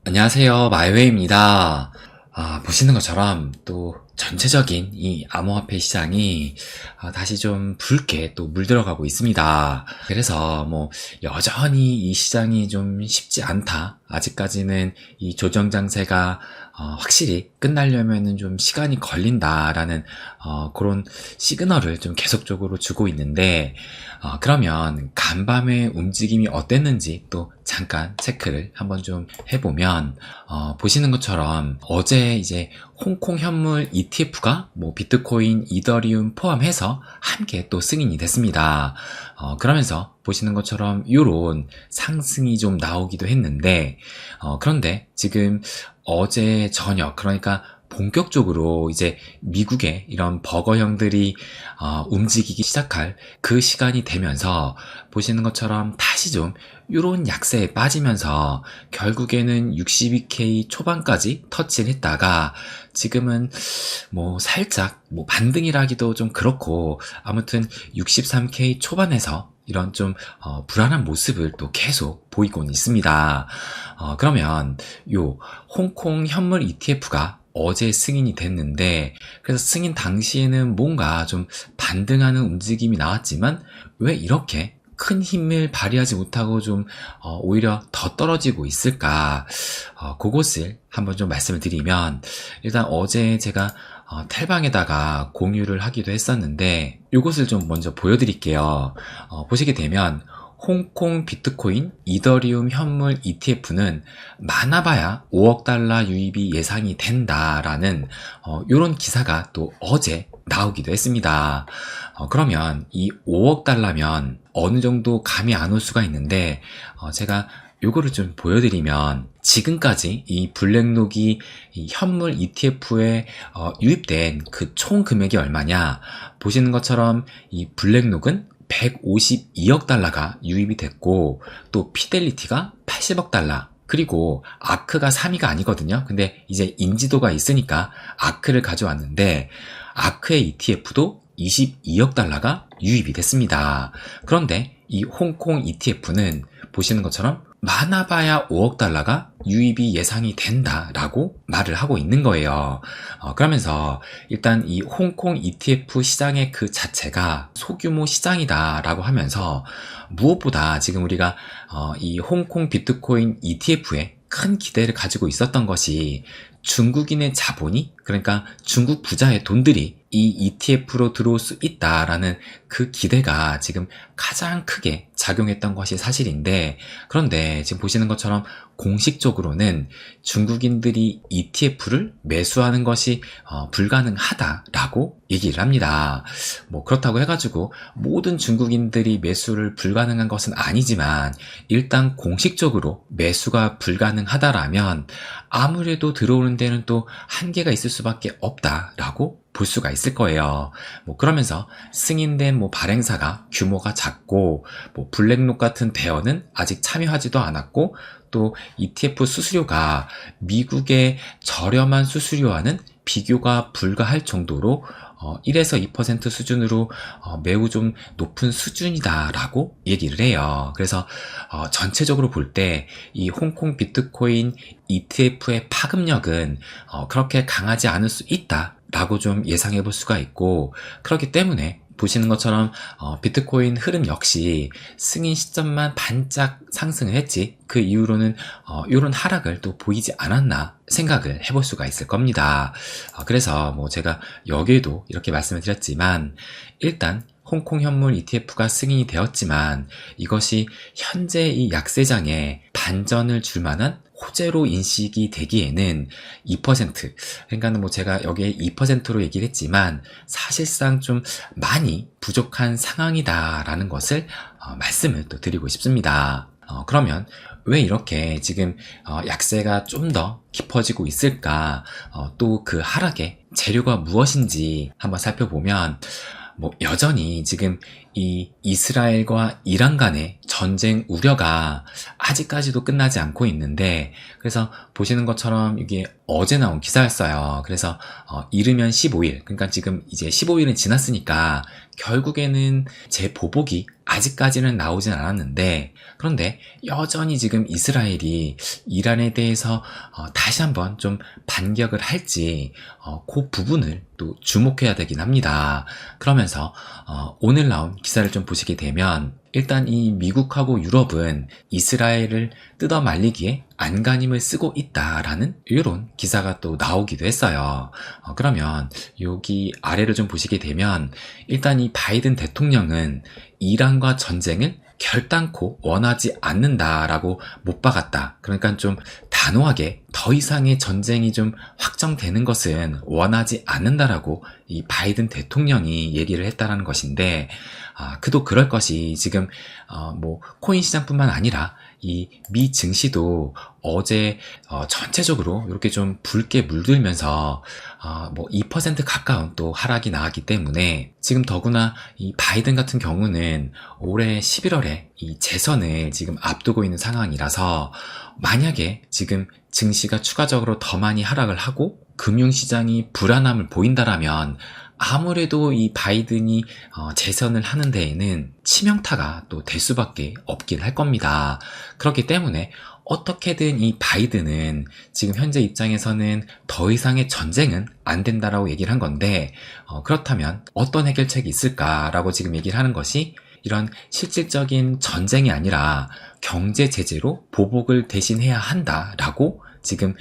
안녕하세요. 마이웨이입니다. 보시는 것처럼 또 전체적인 이 암호화폐 시장이 다시 좀 붉게 또 물들어가고 있습니다. 그래서 여전히 이 시장이 좀 쉽지 않다. 아직까지는 이 조정 장세가 확실히 끝나려면은 좀 시간이 걸린다라는 그런 시그널을 좀 계속적으로 주고 있는데, 그러면 간밤의 움직임이 어땠는지 또 잠깐 체크를 한번 좀 해보면, 보시는 것처럼 어제 이제 홍콩 현물 ETF가 비트코인, 이더리움 포함해서 함께 또 승인이 됐습니다. 그러면서 보시는 것처럼 이런 상승이 좀 나오기도 했는데, 그런데 지금 어제 저녁, 그러니까 본격적으로 이제 미국의 이런 버거형들이 움직이기 시작할 그 시간이 되면서 보시는 것처럼 다시 좀 이런 약세에 빠지면서 결국에는 62K 초반까지 터치를 했다가 지금은 살짝 반등이라기도 좀 그렇고, 아무튼 63K 초반에서 이런 좀 불안한 모습을 또 계속 보이고 있습니다. 그러면 요 홍콩 현물 ETF가 어제 승인이 됐는데, 그래서 승인 당시에는 뭔가 좀 반등하는 움직임이 나왔지만 왜 이렇게 큰 힘을 발휘하지 못하고 좀 오히려 더 떨어지고 있을까? 그것을 한번 좀 말씀을 드리면, 일단 어제 제가 텔방에다가 공유를 하기도 했었는데 이것을 좀 먼저 보여드릴게요. 보시게 되면 홍콩 비트코인, 이더리움 현물 ETF는 많아봐야 5억 달러 유입이 예상이 된다라는 이런 기사가 또 어제 나오기도 했습니다. 그러면 이 5억 달러면 어느 정도 감이 안 올 수가 있는데, 제가 요거를 좀 보여드리면, 지금까지 이 블랙록이 이 현물 ETF에 유입된 그 총 금액이 얼마냐, 보시는 것처럼 이 블랙록은 152억 달러가 유입이 됐고, 또 피델리티가 80억 달러, 그리고 아크가 3위가 아니거든요. 근데 이제 인지도가 있으니까 아크를 가져왔는데, 아크의 ETF도 22억 달러가 유입이 됐습니다. 그런데 이 홍콩 ETF는 보시는 것처럼 많아봐야 5억 달러가 유입이 예상이 된다라고 말을 하고 있는 거예요. 그러면서 일단 이 홍콩 ETF 시장의 그 자체가 소규모 시장이다라고 하면서, 무엇보다 지금 우리가 이 홍콩 비트코인 ETF에 큰 기대를 가지고 있었던 것이 중국인의 자본이, 그러니까 중국 부자의 돈들이 이 ETF로 들어올 수 있다라는 그 기대가 지금 가장 크게 작용했던 것이 사실인데, 그런데 지금 보시는 것처럼 공식적으로는 중국인들이 ETF를 매수하는 것이 불가능하다라고 얘기를 합니다. 그렇다고 해가지고 모든 중국인들이 매수를 불가능한 것은 아니지만, 일단 공식적으로 매수가 불가능하다라면 아무래도 들어오는 데는 또 한계가 있을 수밖에 없다라고 볼 수가 있을 거예요. 그러면서 승인된 발행사가 규모가 작고, 블랙록 같은 대여는 아직 참여하지도 않았고, 또 ETF 수수료가 미국의 저렴한 수수료와는 비교가 불가할 정도로 1에서 2% 수준으로 매우 좀 높은 수준이다라고 얘기를 해요. 그래서 전체적으로 볼 때 이 홍콩 비트코인 ETF의 파급력은 그렇게 강하지 않을 수 있다라고 좀 예상해 볼 수가 있고, 그렇기 때문에 보시는 것처럼 비트코인 흐름 역시 승인 시점만 반짝 상승을 했지, 그 이후로는 이런 하락을 또 보이지 않았나 생각을 해볼 수가 있을 겁니다. 그래서 제가 여기에도 이렇게 말씀을 드렸지만, 일단 홍콩 현물 ETF가 승인이 되었지만 이것이 현재 이 약세장에 반전을 줄 만한 호재로 인식이 되기에는 2%, 그러니까 제가 여기에 2%로 얘기를 했지만 사실상 좀 많이 부족한 상황이다라는 것을 말씀을 또 드리고 싶습니다. 그러면 왜 이렇게 지금 약세가 좀 더 깊어지고 있을까? 또 그 하락의 재료가 무엇인지 한번 살펴보면, 여전히 지금 이 이스라엘과 이란 간의 전쟁 우려가 아직까지도 끝나지 않고 있는데, 그래서 보시는 것처럼 이게 어제 나온 기사였어요. 그래서 이르면 15일, 그러니까 지금 이제 15일은 지났으니까 결국에는 재보복이 아직까지는 나오진 않았는데, 그런데 여전히 지금 이스라엘이 이란에 대해서 다시 한번 좀 반격을 할지 그 부분을 또 주목해야 되긴 합니다. 그러면서 오늘 나온 기사를 좀 보시게 되면, 일단 이 미국하고 유럽은 이스라엘을 뜯어 말리기에 안간힘을 쓰고 있다라는 이런 기사가 또 나오기도 했어요. 그러면 여기 아래를 좀 보시게 되면, 일단 이 바이든 대통령은 이란과 전쟁을 결단코 원하지 않는다라고 못 박았다. 그러니까 좀 단호하게 더 이상의 전쟁이 좀 확정되는 것은 원하지 않는다라고 이 바이든 대통령이 얘기를 했다라는 것인데, 그도 그럴 것이 지금 뭐 코인 시장뿐만 아니라 이 미 증시도 어제 전체적으로 이렇게 좀 붉게 물들면서 뭐 2% 가까운 또 하락이 나왔기 때문에, 지금 더구나 이 바이든 같은 경우는 올해 11월에 이 재선을 지금 앞두고 있는 상황이라서, 만약에 지금 증시가 추가적으로 더 많이 하락을 하고 금융시장이 불안함을 보인다라면 아무래도 이 바이든이 재선을 하는 데에는 치명타가 또 될 수밖에 없긴 할 겁니다. 그렇기 때문에 어떻게든 이 바이든은 지금 현재 입장에서는 더 이상의 전쟁은 안 된다라고 얘기를 한 건데, 그렇다면 어떤 해결책이 있을까라고 지금 얘기를 하는 것이, 이런 실질적인 전쟁이 아니라 경제 제재로 보복을 대신해야 한다라고 지금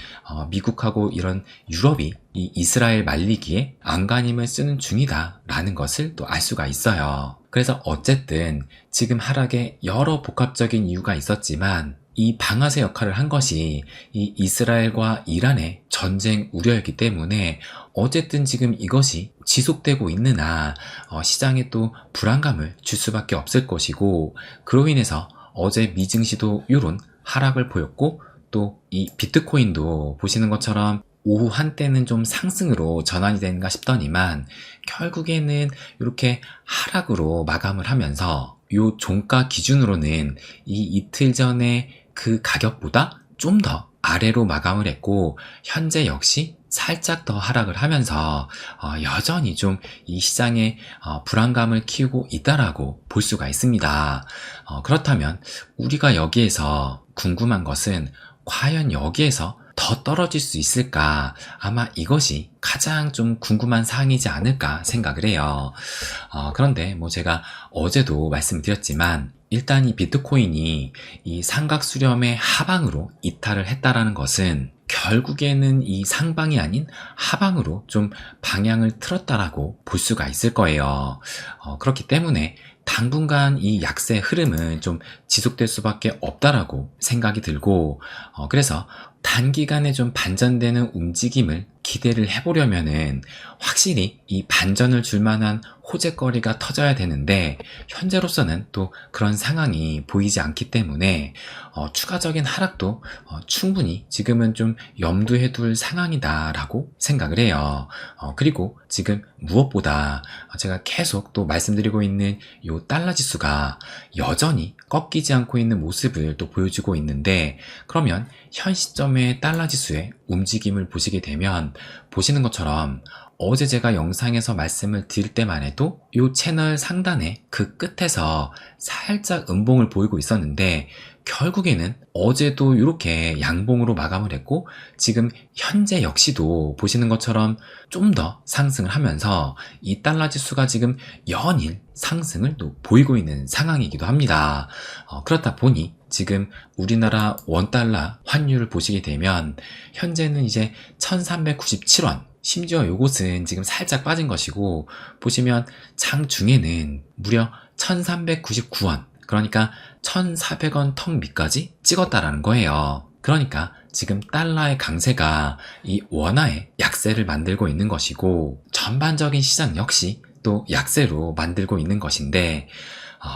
미국하고 이런 유럽이 이 이스라엘 말리기에 안간힘을 쓰는 중이다라는 것을 또 알 수가 있어요. 그래서 어쨌든 지금 하락에 여러 복합적인 이유가 있었지만, 이 방아쇠 역할을 한 것이 이 이스라엘과 이란의 전쟁 우려였기 때문에, 어쨌든 지금 이것이 지속되고 있는 한 시장에 또 불안감을 줄 수밖에 없을 것이고, 그로 인해서 어제 미 증시도 이런 하락을 보였고, 또 이 비트코인도 보시는 것처럼 오후 한때는 좀 상승으로 전환이 되는가 싶더니만 결국에는 이렇게 하락으로 마감을 하면서, 요 종가 기준으로는 이 이틀 전에 그 가격보다 좀 더 아래로 마감을 했고, 현재 역시 살짝 더 하락을 하면서 여전히 좀 이 시장에 불안감을 키우고 있다라고 볼 수가 있습니다. 그렇다면 우리가 여기에서 궁금한 것은, 과연 여기에서 더 떨어질 수 있을까? 아마 이것이 가장 좀 궁금한 사항이지 않을까 생각을 해요. 그런데 뭐 제가 어제도 말씀드렸지만, 일단 이 비트코인이 이 삼각 수렴의 하방으로 이탈을 했다라는 것은 결국에는 이 상방이 아닌 하방으로 좀 방향을 틀었다라고 볼 수가 있을 거예요. 그렇기 때문에 당분간 이 약세 흐름은 좀 지속될 수밖에 없다라고 생각이 들고, 그래서 단기간에 좀 반전되는 움직임을 기대를 해보려면은 확실히 이 반전을 줄 만한 호재거리가 터져야 되는데, 현재로서는 또 그런 상황이 보이지 않기 때문에 추가적인 하락도 충분히 지금은 좀 염두에 둘 상황이다라고 생각을 해요. 그리고 지금 무엇보다 제가 계속 또 말씀드리고 있는 요 달러 지수가 여전히 꺾이지 않고 있는 모습을 또 보여주고 있는데, 그러면 현 시점의 달러 지수의 움직임을 보시게 되면, 보시는 것처럼 어제 제가 영상에서 말씀을 드릴 때만 해도 이 채널 상단에 그 끝에서 살짝 음봉을 보이고 있었는데, 결국에는 어제도 이렇게 양봉으로 마감을 했고, 지금 현재 역시도 보시는 것처럼 좀 더 상승을 하면서 이 달러 지수가 지금 연일 상승을 또 보이고 있는 상황이기도 합니다. 그렇다 보니 지금 우리나라 원달러 환율을 보시게 되면 현재는 이제 1397원, 심지어 요것은 지금 살짝 빠진 것이고, 보시면 장중에는 무려 1399원, 그러니까 1400원 턱 밑까지 찍었다라는 거예요. 그러니까 지금 달러의 강세가 이 원화의 약세를 만들고 있는 것이고, 전반적인 시장 역시 또 약세로 만들고 있는 것인데,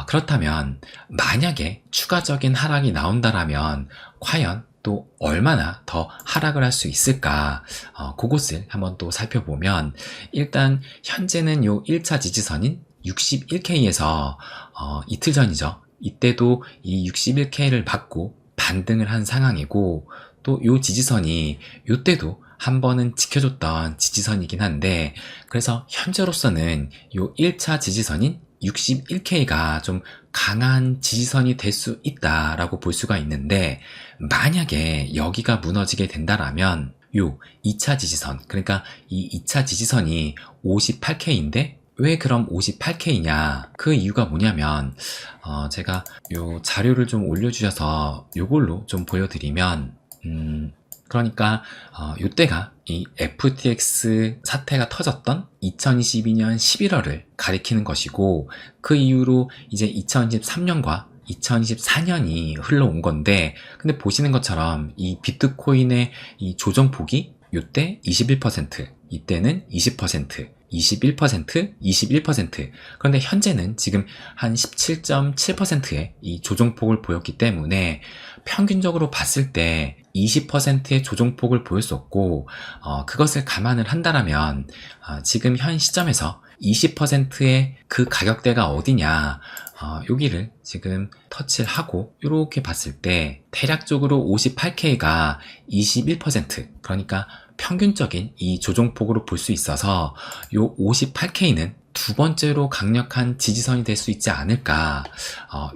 그렇다면 만약에 추가적인 하락이 나온다라면 과연 또 얼마나 더 하락을 할 수 있을까, 그것을 한번 또 살펴보면, 일단 현재는 요 1차 지지선인 61K에서 이틀 전이죠. 이때도 이 61K를 받고 반등을 한 상황이고, 또 요 지지선이 요때도 한 번은 지켜줬던 지지선이긴 한데, 그래서 현재로서는 요 1차 지지선인 61K가 좀 강한 지지선이 될 수 있다라고 볼 수가 있는데, 만약에 여기가 무너지게 된다라면 요 2차 지지선, 그러니까 이 2차 지지선이 58K인데 왜 그럼 58K냐? 그 이유가 뭐냐면 제가 요 자료를 좀 올려주셔서 요걸로 좀 보여드리면, 그러니까 요때가 이 FTX 사태가 터졌던 2022년 11월을 가리키는 것이고, 그 이후로 이제 2023년과 2024년이 흘러온 건데, 근데 보시는 것처럼 이 비트코인의 이 조정폭이 요때 21%, 이때는 20%, 21%, 21%. 그런데 현재는 지금 한 17.7%의 이 조정폭을 보였기 때문에 평균적으로 봤을 때 20%의 조정폭을 보였었고, 그것을 감안을 한다라면 지금 현 시점에서 20%의 그 가격대가 어디냐, 여기를 지금 터치를 하고 이렇게 봤을 때 대략적으로 58K가 21%, 그러니까 평균적인 이 조정폭으로 볼 수 있어서 요 58K는 두 번째로 강력한 지지선이 될 수 있지 않을까,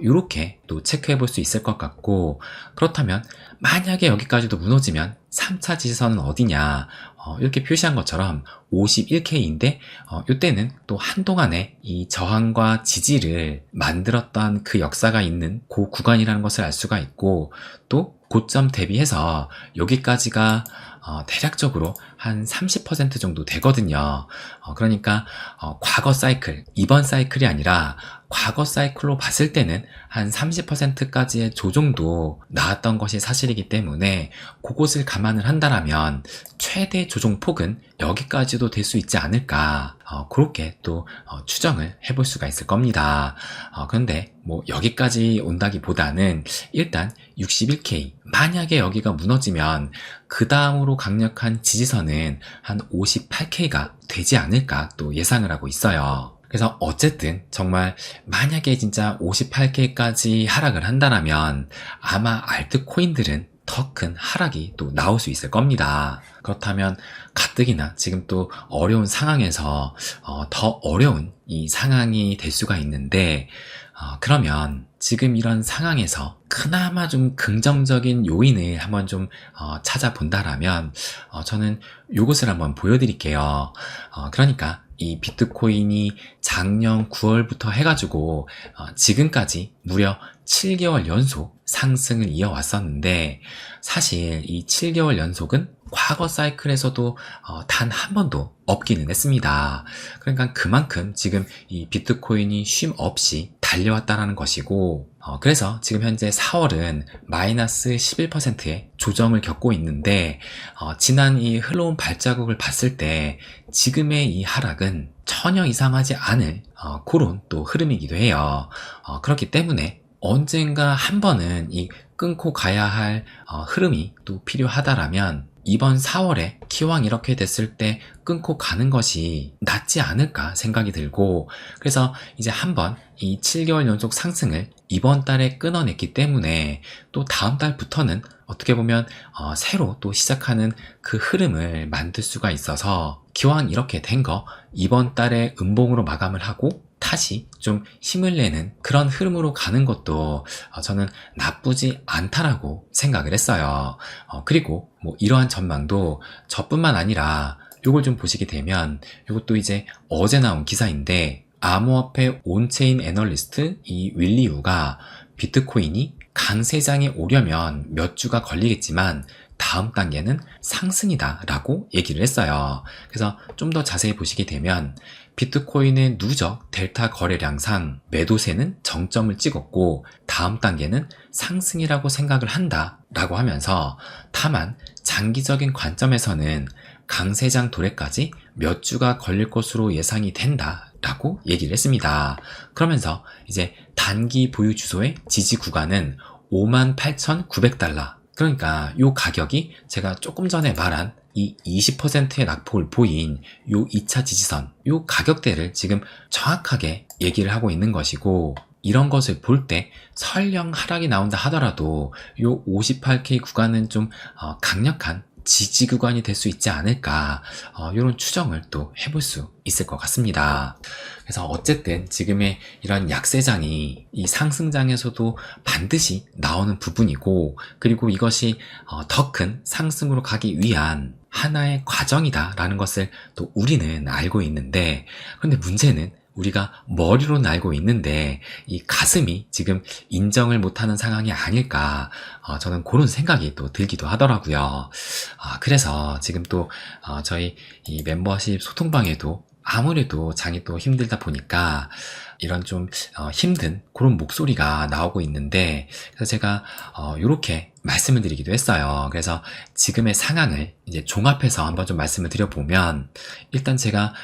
이렇게 또 체크해 볼 수 있을 것 같고, 그렇다면 만약에 여기까지도 무너지면 3차 지지선은 어디냐, 이렇게 표시한 것처럼 51K인데 이때는 또 한동안의 이 저항과 지지를 만들었던 그 역사가 있는 그 구간이라는 것을 알 수가 있고, 또 고점 대비해서 여기까지가 대략적으로 한 30% 정도 되거든요. 그러니까 과거 사이클, 이번 사이클이 아니라 과거 사이클로 봤을 때는 한 30%까지의 조정도 나왔던 것이 사실이기 때문에 그것을 감안을 한다라면 최대 조정폭은 여기까지도 될 수 있지 않을까, 그렇게 또 추정을 해볼 수가 있을 겁니다. 그런데 뭐 여기까지 온다기보다는 일단 61K, 만약에 여기가 무너지면 그 다음으로 강력한 지지선은 한 58K가 되지 않을까 또 예상을 하고 있어요. 그래서 어쨌든 정말 만약에 진짜 58K까지 하락을 한다면 아마 알트코인들은 더 큰 하락이 또 나올 수 있을 겁니다. 그렇다면 가뜩이나 지금 또 어려운 상황에서 더 어려운 이 상황이 될 수가 있는데, 그러면 지금 이런 상황에서 그나마 좀 긍정적인 요인을 한번 좀 찾아본다라면 저는 요것을 한번 보여드릴게요. 그러니까 이 비트코인이 작년 9월부터 해가지고 지금까지 무려 7개월 연속 상승을 이어왔었는데, 사실 이 7개월 연속은 과거 사이클에서도 단 한 번도 없기는 했습니다. 그러니까 그만큼 지금 이 비트코인이 쉼 없이 달려왔다는 것이고, 그래서 지금 현재 4월은 마이너스 11%의 조정을 겪고 있는데, 지난 이 흘러온 발자국을 봤을 때 지금의 이 하락은 전혀 이상하지 않을 그런 또 흐름이기도 해요. 그렇기 때문에 언젠가 한 번은 이 끊고 가야 할 흐름이 또 필요하다라면 이번 4월에 기왕 이렇게 됐을 때 끊고 가는 것이 낫지 않을까 생각이 들고, 그래서 이제 한번 이 7개월 연속 상승을 이번 달에 끊어냈기 때문에 또 다음 달부터는 어떻게 보면 새로 또 시작하는 그 흐름을 만들 수가 있어서, 기왕 이렇게 된 거 이번 달에 음봉으로 마감을 하고 다시 좀 힘을 내는 그런 흐름으로 가는 것도 저는 나쁘지 않다라고 생각을 했어요. 그리고 뭐 이러한 전망도 저뿐만 아니라 요걸 좀 보시게 되면, 요것도 이제 어제 나온 기사인데, 암호화폐 온체인 애널리스트 이 윌리우가 비트코인이 강세장에 오려면 몇 주가 걸리겠지만 다음 단계는 상승이다 라고 얘기를 했어요. 그래서 좀 더 자세히 보시게 되면 비트코인의 누적 델타 거래량상 매도세는 정점을 찍었고 다음 단계는 상승이라고 생각을 한다 라고 하면서, 다만 장기적인 관점에서는 강세장 도래까지 몇 주가 걸릴 것으로 예상이 된다 라고 얘기를 했습니다. 그러면서 이제 단기 보유 주소의 지지 구간은 58,900달러, 그러니까 이 가격이 제가 조금 전에 말한 이 20%의 낙폭을 보인 요 2차 지지선, 요 가격대를 지금 정확하게 얘기를 하고 있는 것이고, 이런 것을 볼 때 설령 하락이 나온다 하더라도 요 58K 구간은 좀 강력한 지지 구간이 될 수 있지 않을까, 이런 추정을 또 해볼 수 있을 것 같습니다. 그래서 어쨌든 지금의 이런 약세장이 이 상승장에서도 반드시 나오는 부분이고, 그리고 이것이 더 큰 상승으로 가기 위한 하나의 과정이다라는 것을 또 우리는 알고 있는데, 그런데 문제는 우리가 머리로는 알고 있는데 이 가슴이 지금 인정을 못하는 상황이 아닐까, 저는 그런 생각이 또 들기도 하더라고요. 그래서 지금 또 저희 이 멤버십 소통방에도 아무래도 장이 또 힘들다 보니까 이런 좀 힘든 그런 목소리가 나오고 있는데, 그래서 제가 이렇게 말씀을 드리기도 했어요. 그래서 지금의 상황을 이제 종합해서 한번 좀 말씀을 드려보면, 일단 제가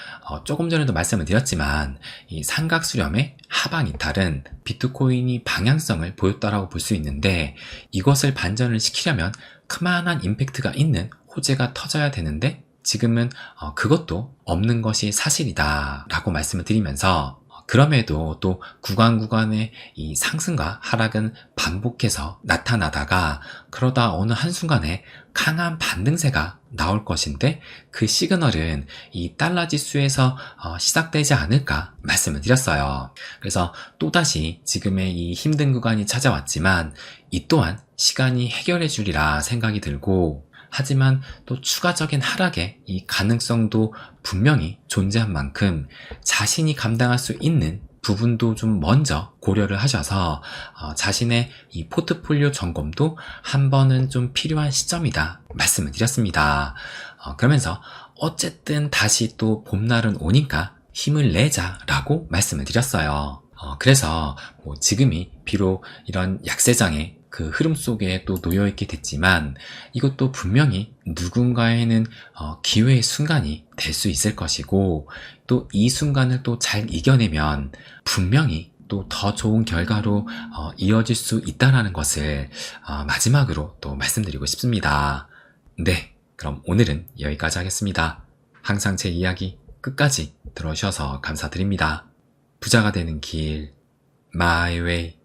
조금 전에도 말씀을 드렸지만 이 삼각수렴의 하방 이탈은 비트코인이 방향성을 보였다라고 볼 수 있는데, 이것을 반전을 시키려면 그만한 임팩트가 있는 호재가 터져야 되는데 지금은 그것도 없는 것이 사실이다 라고 말씀을 드리면서, 그럼에도 또 구간의 이 상승과 하락은 반복해서 나타나다가 그러다 어느 한순간에 강한 반등세가 나올 것인데, 그 시그널은 이 달러 지수에서 시작되지 않을까 말씀을 드렸어요. 그래서 또다시 지금의 이 힘든 구간이 찾아왔지만 이 또한 시간이 해결해 주리라 생각이 들고, 하지만 또 추가적인 하락의 이 가능성도 분명히 존재한 만큼 자신이 감당할 수 있는 부분도 좀 먼저 고려를 하셔서 자신의 이 포트폴리오 점검도 한 번은 좀 필요한 시점이다 말씀을 드렸습니다. 그러면서 어쨌든 다시 또 봄날은 오니까 힘을 내자라고 말씀을 드렸어요. 그래서 지금이 비록 이런 약세장에 그 흐름 속에 또 놓여있게 됐지만, 이것도 분명히 누군가에는 기회의 순간이 될 수 있을 것이고, 또 이 순간을 또 잘 이겨내면 분명히 또 더 좋은 결과로 이어질 수 있다는 것을 마지막으로 또 말씀드리고 싶습니다. 네, 그럼 오늘은 여기까지 하겠습니다. 항상 제 이야기 끝까지 들어주셔서 감사드립니다. 부자가 되는 길, My Way.